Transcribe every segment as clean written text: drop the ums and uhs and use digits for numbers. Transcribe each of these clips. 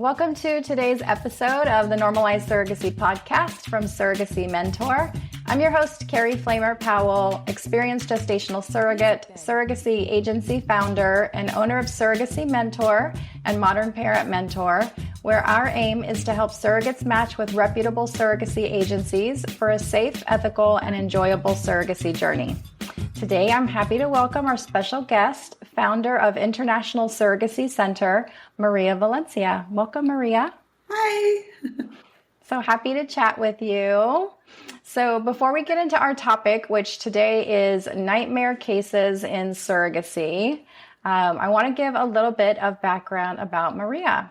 Welcome to today's episode of the Normalized Surrogacy podcast from Surrogacy Mentor. I'm your host, Carrie Flamer-Powell, experienced gestational surrogate, surrogacy agency founder, and owner of Surrogacy Mentor and Modern Parent Mentor, where our aim is to help surrogates match with reputable surrogacy agencies for a safe, ethical, and enjoyable surrogacy journey. Today, I'm happy to welcome our special guest, founder of International Surrogacy Center, Maria Valencia. Welcome, Maria. Hi. So happy to chat with you. So before we get into our topic, which today is nightmare cases in surrogacy, I want to give a little bit of background about Maria.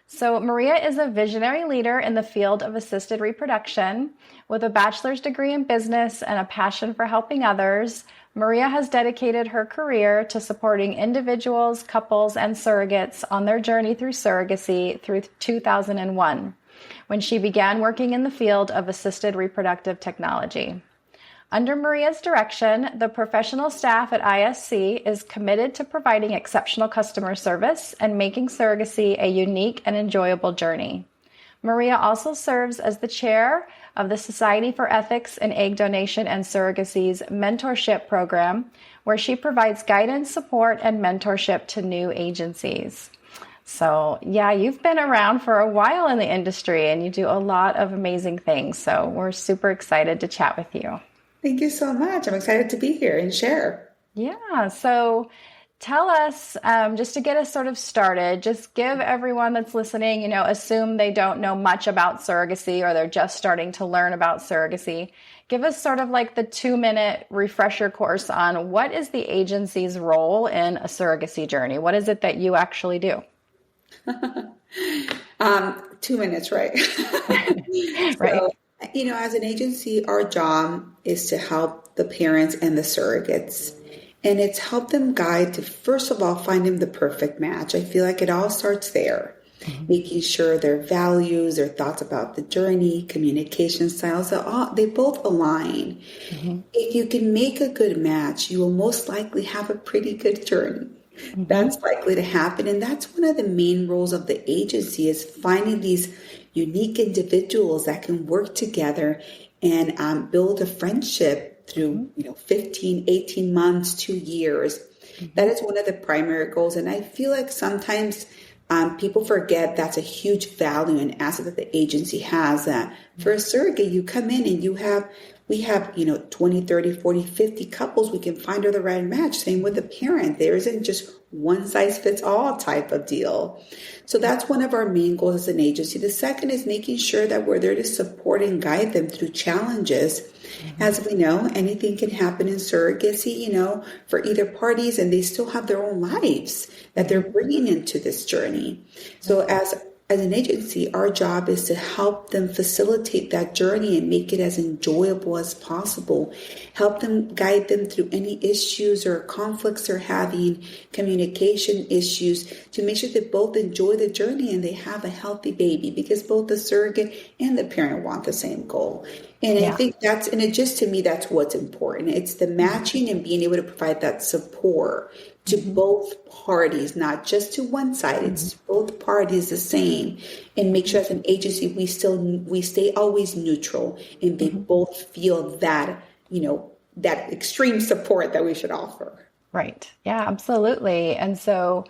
So Maria is a visionary leader in the field of assisted reproduction. With a bachelor's degree in business and a passion for helping others, Maria has dedicated her career to supporting individuals, couples, and surrogates on their journey through surrogacy through 2001, when she began working in the field of assisted reproductive technology. Under Maria's direction, the professional staff at ISC is committed to providing exceptional customer service and making surrogacy a unique and enjoyable journey. Maria also serves as the chair of the Society for Ethics in Egg Donation and Surrogacy's mentorship program, where she provides guidance, support, and mentorship to new agencies. So yeah, you've been around for a while in the industry and you do a lot of amazing things. So we're super excited to chat with you. Thank you so much. I'm excited to be here and share. Yeah. So tell us, just to get us sort of started, just give everyone that's listening, assume they don't know much about surrogacy or they're just starting to learn about surrogacy. Give us sort of like the 2-minute refresher course on what is the agency's role in a surrogacy journey? What is it that you actually do? 2 minutes, right? Right. So, as an agency, our job is to help the parents and the surrogates. And it's help them guide to, first of all, find them the perfect match. I feel like it all starts there. Mm-hmm. Making sure their values, their thoughts about the journey, communication styles, they both align. Mm-hmm. If you can make a good match, you will most likely have a pretty good journey. Mm-hmm. That's likely to happen. And that's one of the main roles of the agency, is finding these unique individuals that can work together and build a friendship through 15, 18 months, 2 years. Mm-hmm. That is one of the primary goals. And I feel like sometimes people forget that's a huge value and asset that the agency has. That for a surrogate, you come in and we have 20, 30, 40, 50 couples. We can find her the right match. Same with the parent. There isn't just one size fits all type of deal. So that's one of our main goals as an agency. The second is making sure that we're there to support and guide them through challenges. Mm-hmm. As we know, anything can happen in surrogacy, for either parties, and they still have their own lives that they're bringing into this journey. So as an agency, our job is to help them facilitate that journey and make it as enjoyable as possible. Help them, guide them through any issues or conflicts they're having, communication issues, to make sure they both enjoy the journey and they have a healthy baby, because both the surrogate and the parent want the same goal. And I think to me, that's what's important. It's the matching and being able to provide that support to both parties, not just to one side. It's both parties the same, and make sure as an agency we stay always neutral, and they both feel that that extreme support that we should offer. Right. Yeah, absolutely. And so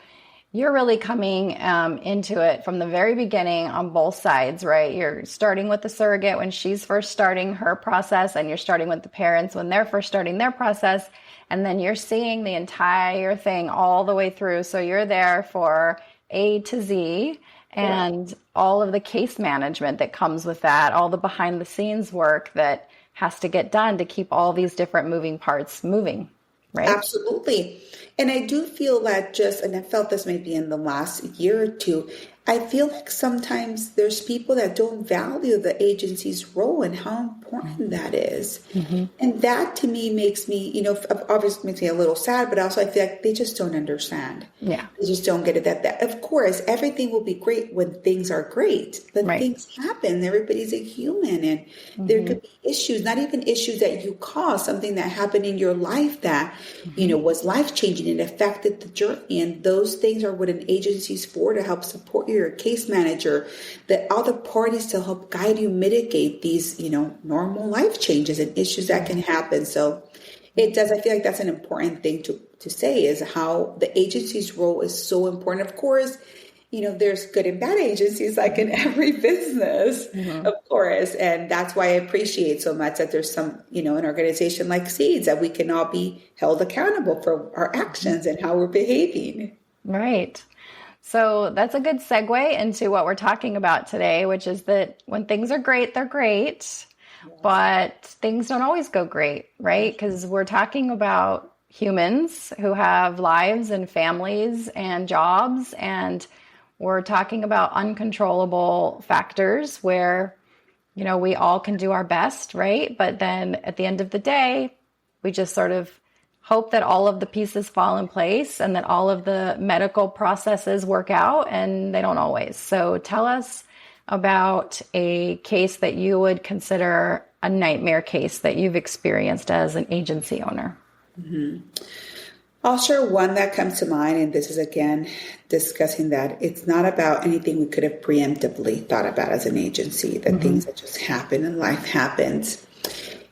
you're really coming into it from the very beginning on both sides, right? You're starting with the surrogate when she's first starting her process, and you're starting with the parents when they're first starting their process. And then you're seeing the entire thing all the way through. So you're there for A to Z, and all of the case management that comes with that, all the behind the scenes work that has to get done to keep all these different moving parts moving, right? Absolutely. And I do feel that and I felt this maybe in the last year or two, I feel like sometimes there's people that don't value the agency's role and how important that is. Mm-hmm. And that to me makes me, obviously makes me a little sad, but also I feel like they just don't understand. Yeah. They just don't get it. That of course, everything will be great when things are great, but things happen. Everybody's a human, and there could be issues, not even issues that you caused, something that happened in your life that, was life-changing and affected the journey. And those things are what an agency's for, to help support your lawyer, case manager, that all the parties to help guide you mitigate these, normal life changes and issues that can happen. So it does. I feel like that's an important thing to say, is how the agency's role is so important. Of course, there's good and bad agencies like in every business, of course. And that's why I appreciate so much that there's some, an organization like Seeds, that we can all be held accountable for our actions and how we're behaving. Right. So that's a good segue into what we're talking about today, which is that when things are great, they're great. But things don't always go great, right? Because we're talking about humans who have lives and families and jobs, and we're talking about uncontrollable factors where, we all can do our best, right? But then at the end of the day, we just sort of hope that all of the pieces fall in place and that all of the medical processes work out, and they don't always. So tell us about a case that you would consider a nightmare case that you've experienced as an agency owner. I'll share one that comes to mind, and this is again discussing that it's not about anything we could have preemptively thought about as an agency, the things that just happen and life happens.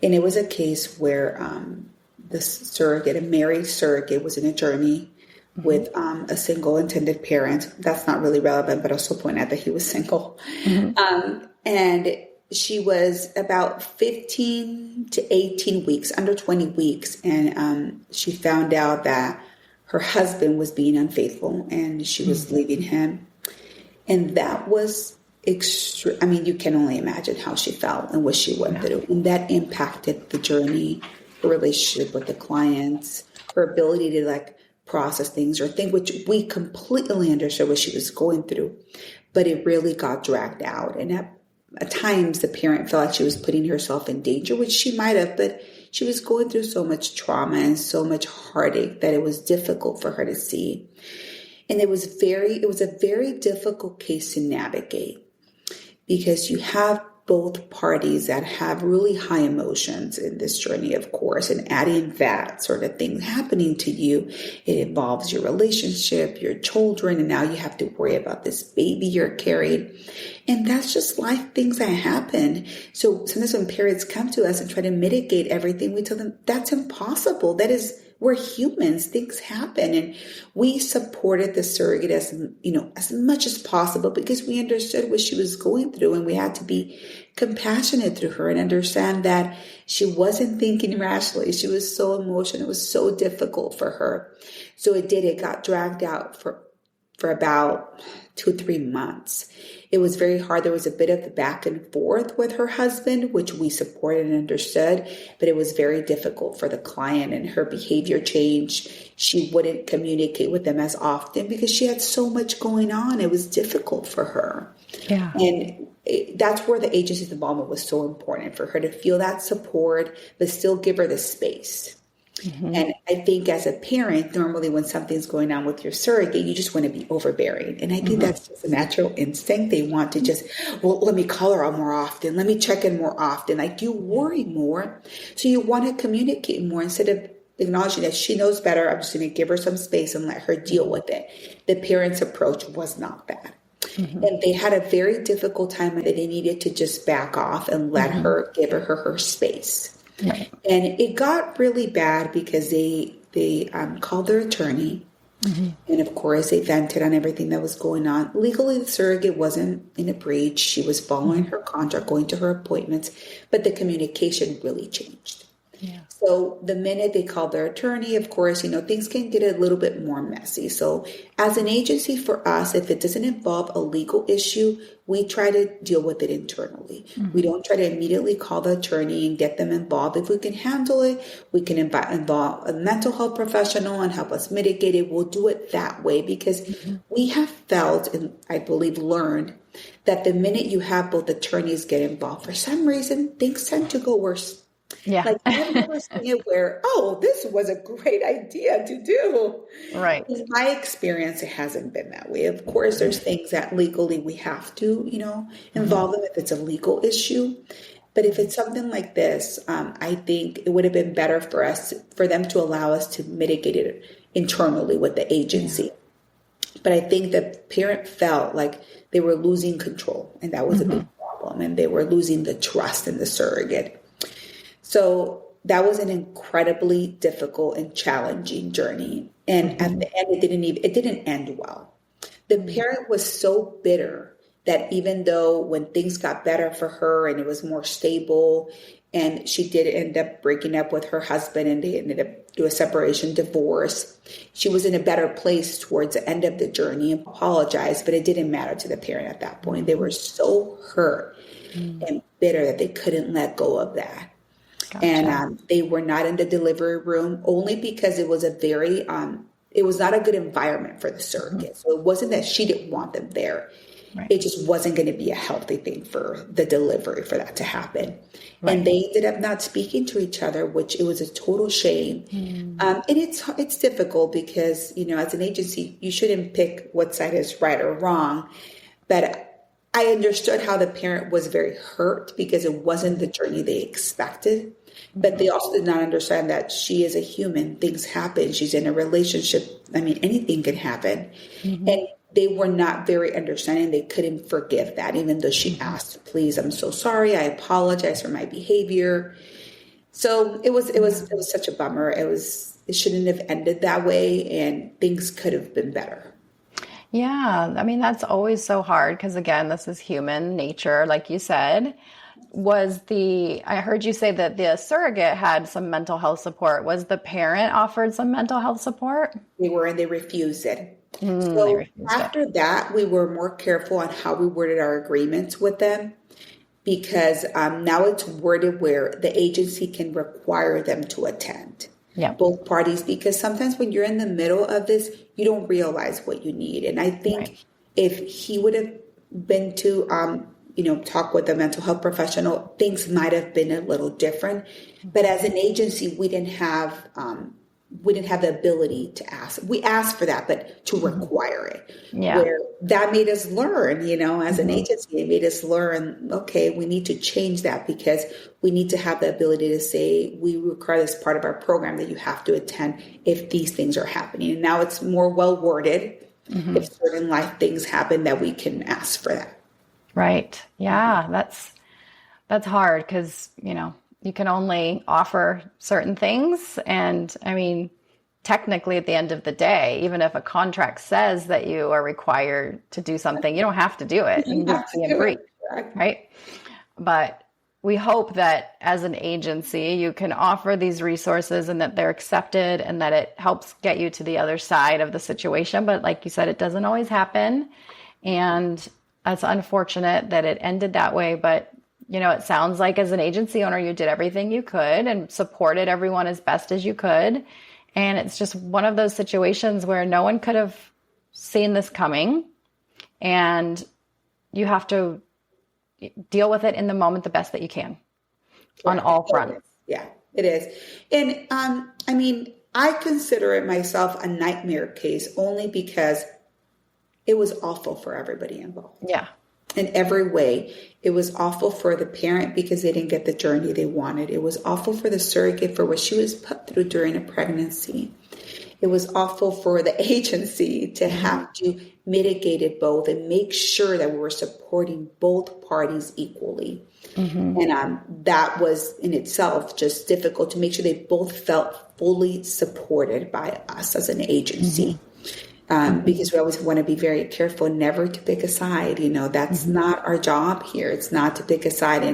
And it was a case where the surrogate, a married surrogate, was in a journey with a single intended parent. That's not really relevant, but I'll still point out that he was single. And she was about 15 to 18 weeks, under 20 weeks. And she found out that her husband was being unfaithful and she was leaving him. And that was extreme. I mean, you can only imagine how she felt and what she went through. And that impacted the journey, her relationship with the clients, her ability to process things or think, which we completely understood what she was going through, but it really got dragged out. And at times the parent felt like she was putting herself in danger, which she might have, but she was going through so much trauma and so much heartache that it was difficult for her to see. And it was a very difficult case to navigate, because you have both parties that have really high emotions in this journey, of course, and adding that sort of thing happening to you, it involves your relationship, your children, and now you have to worry about this baby you're carrying. And that's just life things that happen. So sometimes when parents come to us and try to mitigate everything, we tell them that's impossible. We're humans, things happen. And we supported the surrogate as much as possible, because we understood what she was going through, and we had to be compassionate through her and understand that she wasn't thinking rationally. She was so emotional. It was so difficult for her. So it got dragged out for about 2-3 months. It was very hard. There was a bit of the back and forth with her husband, which we supported and understood, but it was very difficult for the client, and her behavior changed. She wouldn't communicate with them as often because she had so much going on. It was difficult for her. Yeah. And that's where the agency's involvement was so important, for her to feel that support, but still give her the space. And I think as a parent, normally when something's going on with your surrogate, you just want to be overbearing. And I think that's just a natural instinct. They want to just, let me call her out more often. Let me check in more often. You worry more. So you want to communicate more instead of acknowledging that she knows better. I'm just going to give her some space and let her deal with it. The parents' approach was not that. And they had a very difficult time that they needed to just back off and let her, give her space. Right. And it got really bad because they called their attorney. And of course, they vented on everything that was going on. Legally, the surrogate wasn't in a breach. She was following her contract, going to her appointments, but the communication really changed. Yeah. So the minute they called their attorney, of course, things can get a little bit more messy. So as an agency, for us, if it doesn't involve a legal issue, we try to deal with it internally. We don't try to immediately call the attorney and get them involved. If we can handle it, we can involve a mental health professional and help us mitigate it. We'll do it that way, because we have felt, and I believe learned, that the minute you have both attorneys get involved, for some reason, things tend to go worse. Yeah. I've never seen it where, this was a great idea to do. Right. In my experience, it hasn't been that way. Of course, there's things that legally we have to, involve them if it's a legal issue. But if it's something like this, I think it would have been better for them to allow us to mitigate it internally with the agency. But I think the parent felt like they were losing control, and that was a big problem, and they were losing the trust in the surrogate. So that was an incredibly difficult and challenging journey. And at the end, it didn't end well. The parent was so bitter that even though when things got better for her and it was more stable, and she did end up breaking up with her husband and they ended up doing a separation divorce, she was in a better place towards the end of the journey and apologized, but it didn't matter to the parent at that point. They were so hurt and bitter that they couldn't let go of that. Gotcha. And they were not in the delivery room only because it was it was not a good environment for the surrogate. So it wasn't that she didn't want them there. Right. It just wasn't going to be a healthy thing for the delivery for that to happen. Right. And they ended up not speaking to each other, which it was a total shame. And it's difficult because, as an agency, you shouldn't pick what side is right or wrong. But I understood how the parent was very hurt because it wasn't the journey they expected. But they also did not understand that she is a human. Things happen. She's in a relationship. I mean, anything can happen. And they were not very understanding. They couldn't forgive that, even though she asked, please, I'm so sorry. I apologize for my behavior. So it was such a bummer. It shouldn't have ended that way, and things could have been better. Yeah. I mean, that's always so hard because, again, this is human nature, like you said. I heard you say that the surrogate had some mental health support. Was the parent offered some mental health support? They were, and they refused it. So after that, we were more careful on how we worded our agreements with them because now it's worded where the agency can require them to attend. Both parties, because sometimes when you're in the middle of this, you don't realize what you need. And I think if he would have been to talk with a mental health professional, things might have been a little different. But as an agency, we didn't have the ability to ask. We asked for that, but to require it. Where that made us learn, as an agency, it made us learn, okay, we need to change that because we need to have the ability to say, we require this part of our program that you have to attend if these things are happening. And now it's more well worded. If certain life things happen, that we can ask for that. Right. Yeah. That's hard because, you can only offer certain things. And I mean, technically at the end of the day, even if a contract says that you are required to do something, you don't have to do it. You can just be in breach, right? But we hope that as an agency, you can offer these resources and that they're accepted and that it helps get you to the other side of the situation. But like you said, it doesn't always happen. And it's unfortunate that it ended that way, but it sounds like as an agency owner, you did everything you could and supported everyone as best as you could. And it's just one of those situations where no one could have seen this coming, and you have to deal with it in the moment the best that you can on all fronts. Yeah, it is. And I consider it myself a nightmare case only because it was awful for everybody involved. Yeah. In every way. It was awful for the parent because they didn't get the journey they wanted. It was awful for the surrogate for what she was put through during a pregnancy. It was awful for the agency to have to mitigate it both and make sure that we were supporting both parties equally. And that was in itself just difficult to make sure they both felt fully supported by us as an agency. Because we always want to be very careful never to pick a side. That's not our job here. It's not to pick a side.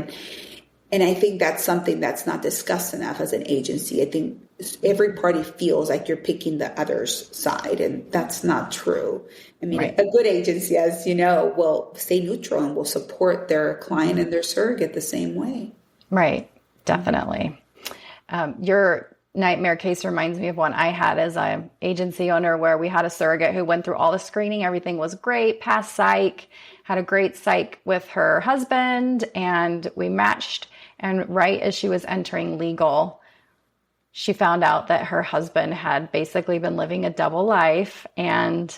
And I think that's something that's not discussed enough as an agency. I think every party feels like you're picking the other's side, and that's not true. I mean, a good agency, as you know, will stay neutral and will support their client and their surrogate the same way. Right. Definitely. Your nightmare case reminds me of one I had as an agency owner where we had a surrogate who went through all the screening. Everything was great, passed psych, had a great psych with her husband, and we matched. And right as she was entering legal, she found out that her husband had basically been living a double life and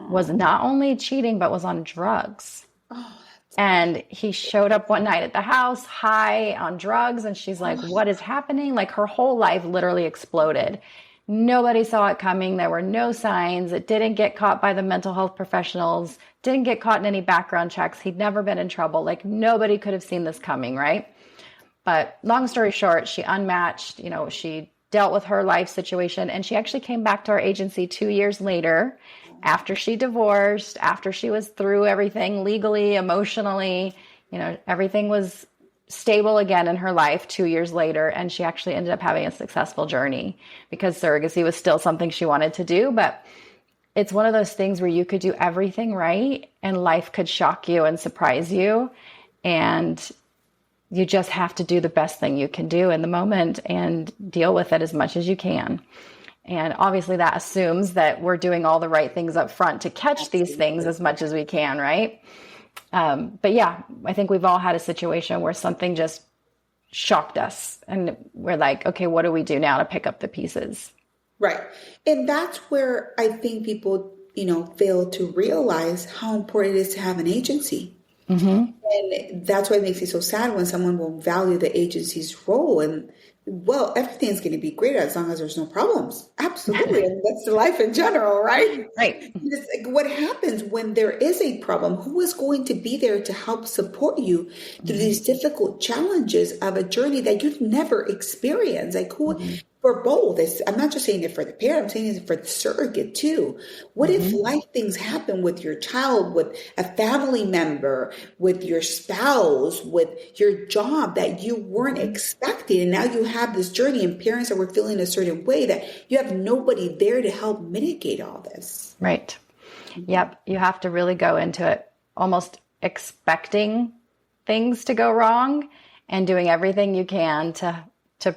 was not only cheating, but was on drugs. And he showed up one night at the house, high on drugs. And she's like, what is happening? Like her whole life literally exploded. Nobody saw it coming. There were no signs. It didn't get caught by the mental health professionals, didn't get caught in any background checks. He'd never been in trouble. Like nobody could have seen this coming, right? But long story short, she unmatched, she dealt with her life situation, and she actually came back to our agency 2 years later after she divorced, after she was through everything legally, emotionally, everything was stable again in her life 2 years later. And she actually ended up having a successful journey because surrogacy was still something she wanted to do. But it's one of those things where you could do everything right and life could shock you and surprise you. And you just have to do the best thing you can do in the moment and deal with it as much as you can. And obviously that assumes that we're doing all the right things up front to catch these things as much as we can, right? But yeah, I think we've all had a situation where something just shocked us and we're like, okay, what do we do now to pick up the pieces? Right. And that's where I think people, fail to realize how important it is to have an agency. Mm-hmm. And that's why it makes me so sad when someone will value the agency's role. And well, everything's going to be great as long as there's no problems. Absolutely. And that's life in general, right? Right. It's like, what happens when there is a problem? Who is going to be there to help support you through these difficult challenges of a journey that you've never experienced? Like who, for both, I'm not just saying it for the parent, I'm saying it for the surrogate too. What if life things happen with your child, with a family member, with your spouse, with your job that you weren't expecting? And now you have this journey and parents that were feeling a certain way that you have nobody there to help mitigate all this. Right. Yep. You have to really go into it almost expecting things to go wrong and doing everything you can to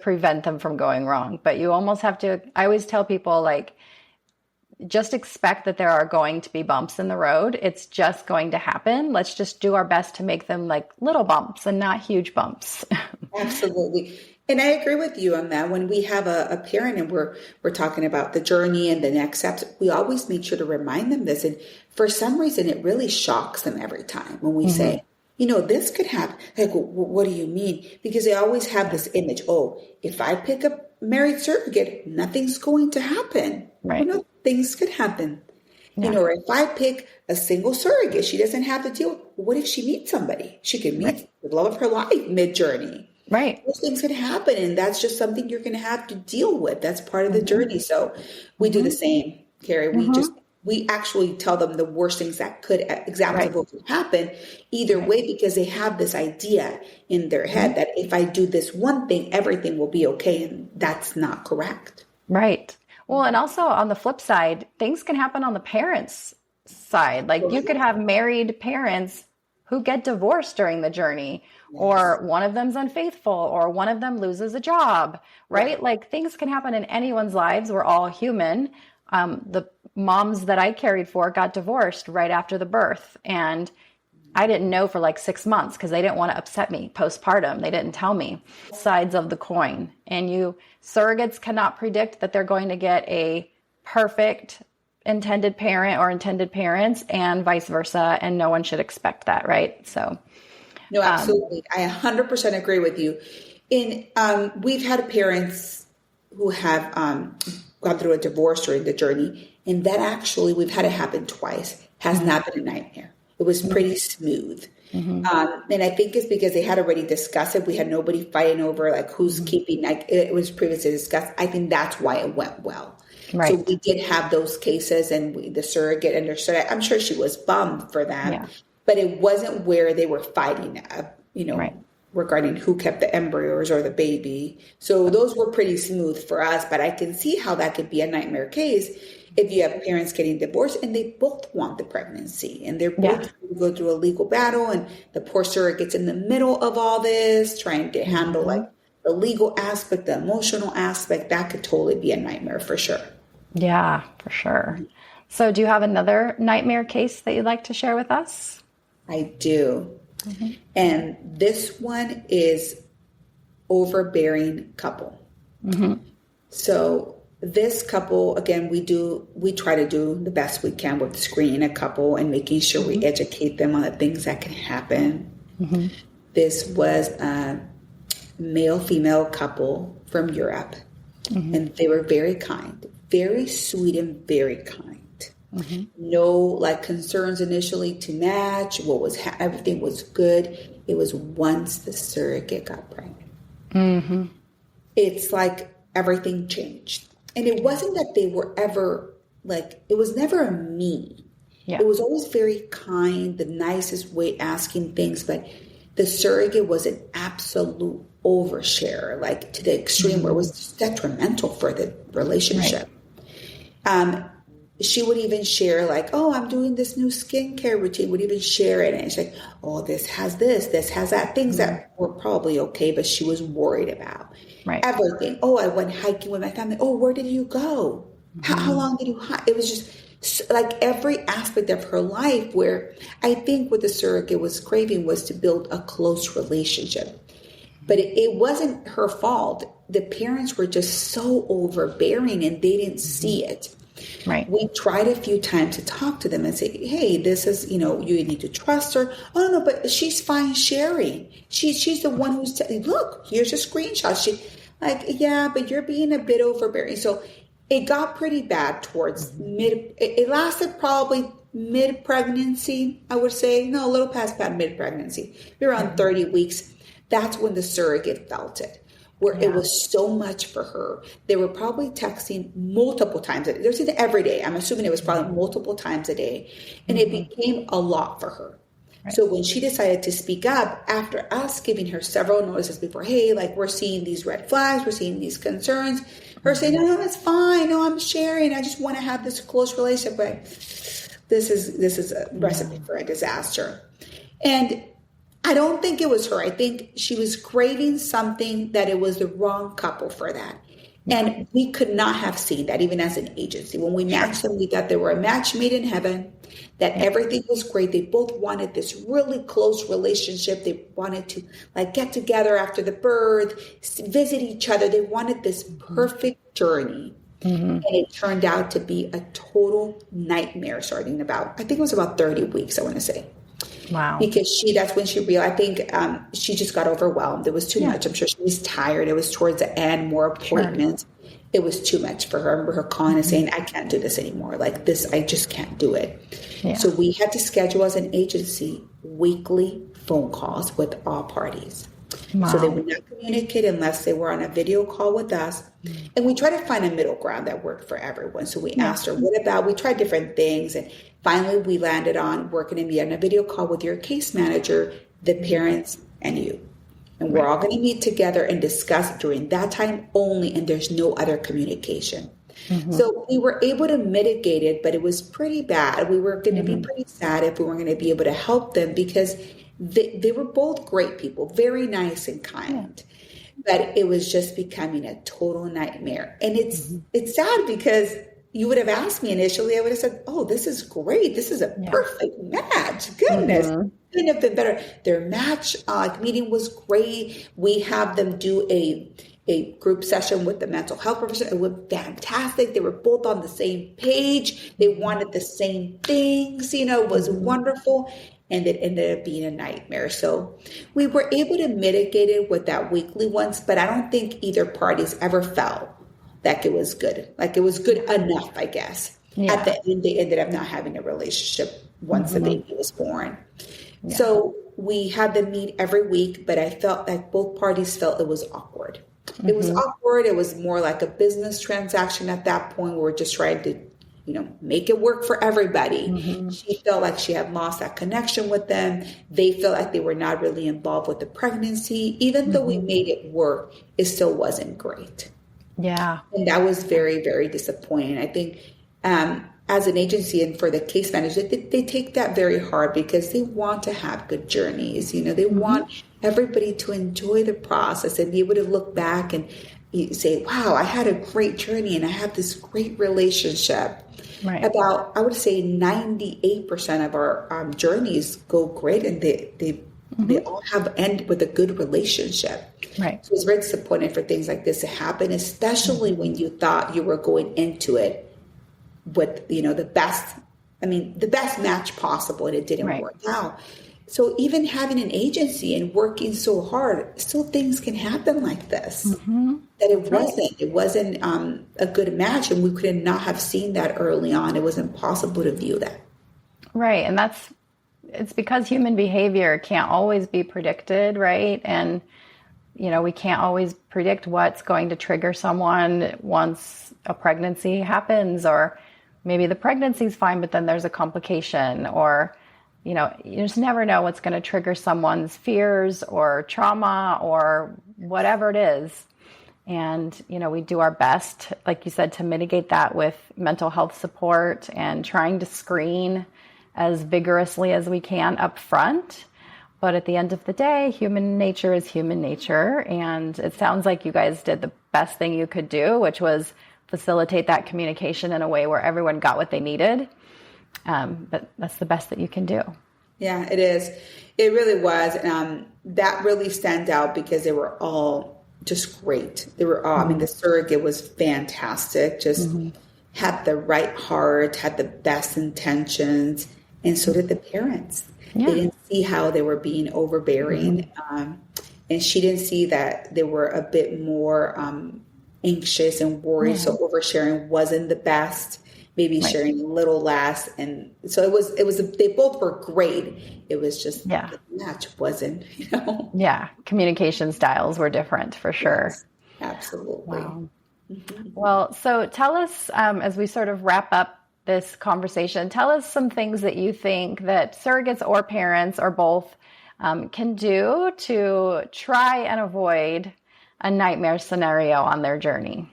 prevent them from going wrong. But you almost have to, I always tell people, like, just expect that there are going to be bumps in the road. It's just going to happen. Let's just do our best to make them like little bumps and not huge bumps. Absolutely. And I agree with you on that. When we have a parent and we're talking about the journey and the next steps, we always make sure to remind them this. And for some reason, it really shocks them every time when we say, this could happen. Like, what do you mean? Because they always have this image. Oh, if I pick a married surrogate, nothing's going to happen. Right. Things could happen. Yeah. Or if I pick a single surrogate, she doesn't have to deal. What if she meets somebody? She could meet the love of her life mid-journey. Right. Those things could happen. And that's just something you're going to have to deal with. That's part of the journey. So we do the same, Carrie. We actually tell them the worst things that could exactly what could happen either way, because they have this idea in their head that if I do this one thing, everything will be okay. And that's not correct. Right. Well, and also on the flip side, things can happen on the parents' side. Like you could have married parents who get divorced during the journey, or one of them's unfaithful, or one of them loses a job, right? Like things can happen in anyone's lives. We're all human. The moms that I cared for got divorced right after the birth. And I didn't know for like 6 months because they didn't want to upset me postpartum. They didn't tell me sides of the coin. And surrogates cannot predict that they're going to get a perfect intended parent or intended parents and vice versa. And no one should expect that, right? So. No, absolutely. I 100% agree with you. We've had parents who have gone through a divorce during the journey, and that actually, we've had it happen twice, has not been a nightmare. It was pretty smooth. And I think it's because they had already discussed it. We had nobody fighting over like who's keeping, like it was previously discussed. I think that's why it went well. Right. So we did have those cases, and the surrogate understood it. I'm sure she was bummed for that, but it wasn't where they were fighting, regarding who kept the embryos or the baby. So those were pretty smooth for us, but I can see how that could be a nightmare case if you have parents getting divorced and they both want the pregnancy and they're both go through a legal battle, and the poor surrogate's in the middle of all this, trying to handle like the legal aspect, the emotional aspect. That could totally be a nightmare for sure. Yeah, for sure. So do you have another nightmare case that you'd like to share with us? I do. And this one is overbearing couple. So this couple, again, we try to do the best we can with screening a couple and making sure we educate them on the things that can happen. This was a male-female couple from Europe. And they were very kind, very sweet and very kind. No like concerns initially to match. Everything was good. It was once the surrogate got pregnant. It's like everything changed. And it wasn't that they were ever like, it was never a me. Yeah. It was always very kind, the nicest way asking things, but the surrogate was an absolute overshare, like to the extreme where it was detrimental for the relationship. She would even share like, oh, I'm doing this new skincare routine, would even share it. And it's like, oh, this has that, things that were probably okay, but she was worried about everything. Oh, I went hiking with my family. Oh, where did you go? How long did you hike? It was just like every aspect of her life, where I think what the surrogate was craving was to build a close relationship. But it wasn't her fault. The parents were just so overbearing and they didn't see it. Right. We tried a few times to talk to them and say, hey, this is, you need to trust her. Oh, no, but she's fine sharing. She's the one who's look, here's a screenshot. She like, yeah, but you're being a bit overbearing. So it got pretty bad towards it lasted probably mid-pregnancy, I would say. No, a little past mid-pregnancy. Around 30 weeks. That's when the surrogate felt it. Where it was so much for her. They were probably texting multiple times a day. There's it every day. I'm assuming it was probably multiple times a day. And it became a lot for her. Right. So when she decided to speak up, after us giving her several notices before, hey, like we're seeing these red flags, we're seeing these concerns, her saying, no, it's fine. No, I'm sharing. I just want to have this close relationship. But this is a recipe for a disaster. And I don't think it was her. I think she was craving something that it was the wrong couple for that. And we could not have seen that even as an agency. When we matched them, we thought they were a match made in heaven, that everything was great. They both wanted this really close relationship. They wanted to like get together after the birth, visit each other. They wanted this perfect journey. And it turned out to be a total nightmare starting I think it was about 30 weeks, I want to say. Wow. Because that's when she realized, I think she just got overwhelmed. It was too much. I'm sure she was tired. It was towards the end, more appointments. It was too much for her. I remember her calling and saying, I can't do this anymore. Like this, I just can't do it. Yeah. So we had to schedule as an agency weekly phone calls with all parties. Wow. So they would not communicate unless they were on a video call with us. And we tried to find a middle ground that worked for everyone. So we asked her, we tried different things. And finally, we landed on working to meet on a video call with your case manager, the parents, and you. And we're all going to meet together and discuss during that time only, and there's no other communication. So we were able to mitigate it, but it was pretty bad. We were going to be pretty sad if we weren't going to be able to help them, because they were both great people, very nice and kind. But it was just becoming a total nightmare. And it's sad because you would have asked me initially, I would have said, oh, this is great. This is a perfect match. Goodness. Couldn't have been better. Their match meeting was great. We have them do a group session with the mental health professional. It was fantastic. They were both on the same page. They wanted the same things. It was wonderful. And it ended up being a nightmare. So we were able to mitigate it with that weekly ones, but I don't think either parties ever felt like it was good. Like it was good enough, I guess. Yeah. At the end, they ended up not having a relationship once the baby was born. Yeah. So we had them meet every week, but I felt like both parties felt it was awkward. It was awkward. It was more like a business transaction at that point. We were just trying to make it work for everybody. She felt like she had lost that connection with them. They felt like they were not really involved with the pregnancy. Even though we made it work, it still wasn't great. Yeah. And that was very, very disappointing. I think as an agency and for the case managers, they take that very hard because they want to have good journeys. They want everybody to enjoy the process and be able to look back and say, wow, I had a great journey and I have this great relationship. Right. About, I would say 98% of our journeys go great, and they all end with a good relationship. Right. So it's very disappointing for things like this to happen, especially when you thought you were going into it with, the best match possible, and it didn't work out. So even having an agency and working so hard, still things can happen like this. That it wasn't a good match, and we could not have seen that early on. It was impossible to view that. Right. And it's because human behavior can't always be predicted, right? And, we can't always predict what's going to trigger someone once a pregnancy happens, or maybe the pregnancy's fine, but then there's a complication, or, you just never know what's going to trigger someone's fears or trauma or whatever it is. And, we do our best, like you said, to mitigate that with mental health support and trying to screen as vigorously as we can up front. But at the end of the day, human nature is human nature. And it sounds like you guys did the best thing you could do, which was facilitate that communication in a way where everyone got what they needed. But that's the best that you can do. Yeah, it is. It really was. That really stands out because they were all just great. They were all, the surrogate was fantastic, just had the right heart, had the best intentions, and so did the parents. Yeah. They didn't see how they were being overbearing. And she didn't see that they were a bit more anxious and worried. So oversharing wasn't the best. Maybe sharing a little less. And so they both were great. It was just the match wasn't, Yeah. Communication styles were different for sure. Yes, absolutely. Wow. Well, so tell us, as we sort of wrap up this conversation, tell us some things that you think that surrogates or parents or both can do to try and avoid a nightmare scenario on their journey.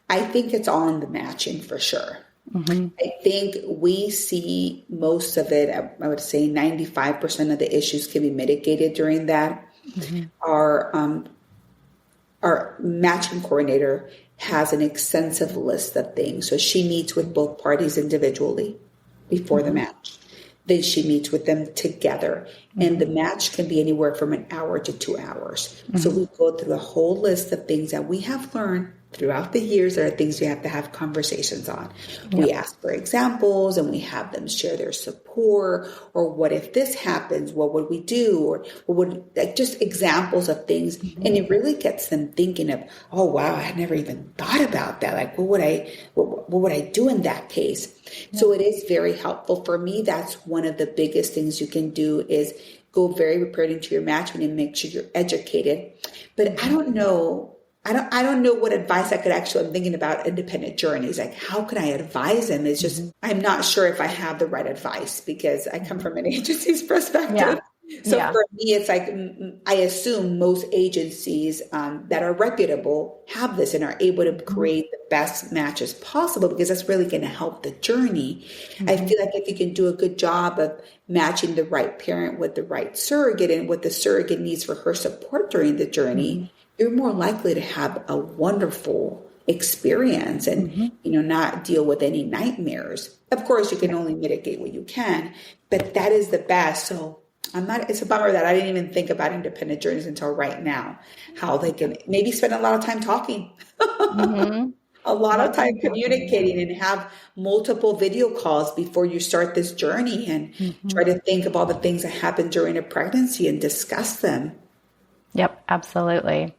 I think it's all in the matching for sure. I think we see most of it. I would say 95% of the issues can be mitigated during that. Our matching coordinator has an extensive list of things. So she meets with both parties individually before the match. Then she meets with them together. And the match can be anywhere from an hour to 2 hours. So we go through a whole list of things that we have learned throughout the years. There are things we have to have conversations on. We ask for examples and we have them share their support, or what if this happens, what would we do? Or what would, just examples of things. And it really gets them thinking of, oh, wow, I had never even thought about that. Like, what would I do in that case? So it is very helpful. For me, that's one of the biggest things you can do is go very prepared into your matching and make sure you're educated. But I don't know what advice I could I'm thinking about independent journeys. Like, how can I advise them? It's just, I'm not sure if I have the right advice because I come from an agency's perspective. So for me, it's like, I assume most agencies that are reputable have this and are able to create the best matches possible, because that's really going to help the journey. I feel like if you can do a good job of matching the right parent with the right surrogate and what the surrogate needs for her support during the journey, you're more likely to have a wonderful experience and, not deal with any nightmares. Of course, you can only mitigate what you can, but that is the best. So it's a bummer that I didn't even think about independent journeys until right now, how they can maybe spend a lot of time talking, a lot of time communicating, and have multiple video calls before you start this journey, and try to think of all the things that happen during a pregnancy and discuss them. Yep, absolutely.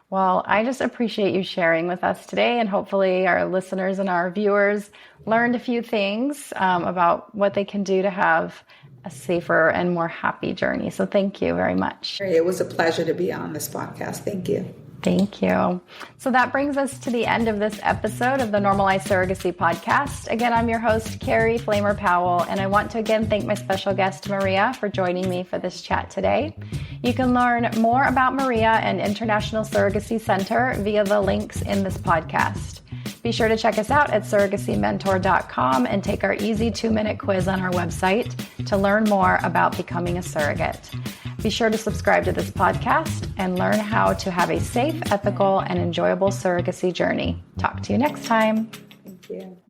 Well, I just appreciate you sharing with us today, and hopefully our listeners and our viewers learned a few things about what they can do to have a safer and more happy journey. So thank you very much. It was a pleasure to be on this podcast. Thank you. Thank you. So that brings us to the end of this episode of the Normalized Surrogacy podcast. Again, I'm your host, Carrie Flamer Powell, and I want to again thank my special guest, Maria, for joining me for this chat today. You can learn more about Maria and International Surrogacy Center via the links in this podcast. Be sure to check us out at surrogacymentor.com and take our easy 2-minute quiz on our website to learn more about becoming a surrogate. Be sure to subscribe to this podcast and learn how to have a safe, ethical, and enjoyable surrogacy journey. Talk to you next time. Thank you.